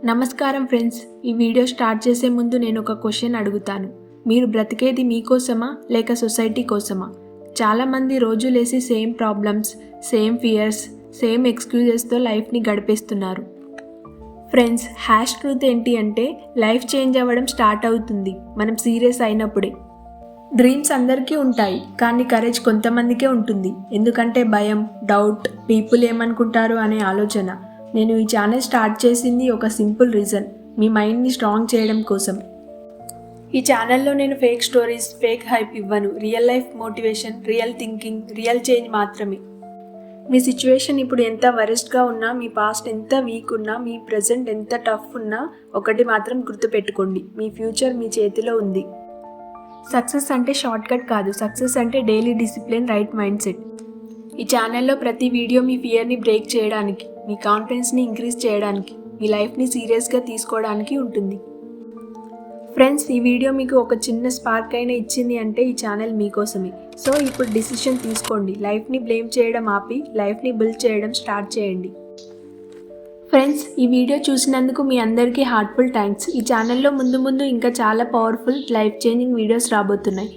నమస్కారం ఫ్రెండ్స్. ఈ video start చేసే ముందు నేను ఒక క్వశ్చన్ అడుగుతాను. మీరు బ్రతికేది మీకోసమా లేక సొసైటీ కోసమా? చాలామంది రోజులేసి same problems, same fears, same ఎక్స్క్యూజెస్తో లైఫ్ని గడిపేస్తున్నారు. ఫ్రెండ్స్, హ్యాష్ ట్రూత్ ఏంటి అంటే లైఫ్ చేంజ్ అవ్వడం స్టార్ట్ అవుతుంది మనం సీరియస్ అయినప్పుడే. డ్రీమ్స్ అందరికీ ఉంటాయి, కానీ కరేజ్ కొంతమందికే ఉంటుంది. ఎందుకంటే భయం, డౌట్, పీపుల్ ఏమనుకుంటారు అనే ఆలోచన. నేను ఈ ఛానల్ స్టార్ట్ చేసింది ఒక సింపుల్ రీజన్, మీ మైండ్ని స్ట్రాంగ్ చేయడం కోసం. ఈ ఛానల్లో నేను ఫేక్ స్టోరీస్, ఫేక్ హైప్ ఇవ్వను. Real life motivation, real thinking, real change మాత్రమే. మీ సిచ్యువేషన్ ఇప్పుడు ఎంత వరెస్ట్గా ఉన్నా, మీ పాస్ట్ ఎంత వీక్ ఉన్నా, మీ ప్రజెంట్ ఎంత టఫ్ ఉన్నా, ఒకటి మాత్రం గుర్తుపెట్టుకోండి, మీ ఫ్యూచర్ మీ చేతిలో ఉంది. సక్సెస్ అంటే షార్ట్కట్ కాదు, సక్సెస్ అంటే daily discipline, right mind set. ఈ ఛానల్లో ప్రతి వీడియో మీ ఫియర్ని బ్రేక్ చేయడానికి, మీ కాన్ఫిడెన్స్ని ఇంక్రీజ్ చేయడానికి, మీ లైఫ్ని సీరియస్గా తీసుకోవడానికి ఉంటుంది. ఫ్రెండ్స్, ఈ వీడియో మీకు ఒక చిన్న స్పార్క్ అయినా ఇచ్చింది అంటే ఈ ఛానల్ మీకోసమే. సో ఇప్పుడు డిసిషన్ తీసుకోండి. లైఫ్ని బ్లేమ్ చేయడం ఆపి లైఫ్ని బిల్డ్ చేయడం స్టార్ట్ చేయండి. ఫ్రెండ్స్, ఈ వీడియో చూసినందుకు మీ అందరికీ హార్ట్ఫుల్ థ్యాంక్స్. ఈ ఛానల్లో ముందు ఇంకా చాలా పవర్ఫుల్ లైఫ్ చేంజింగ్ వీడియోస్ రాబోతున్నాయి.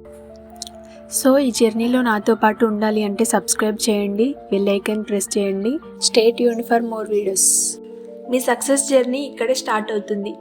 సో ఈ జర్నీలో నాతో పాటు ఉండాలి అంటే సబ్స్క్రైబ్ చేయండి, బెల్ ఐకాన్ ప్రెస్ చేయండి. Stay tuned for more videos. Me success journey ఇక్కడే స్టార్ట్ అవుతుంది.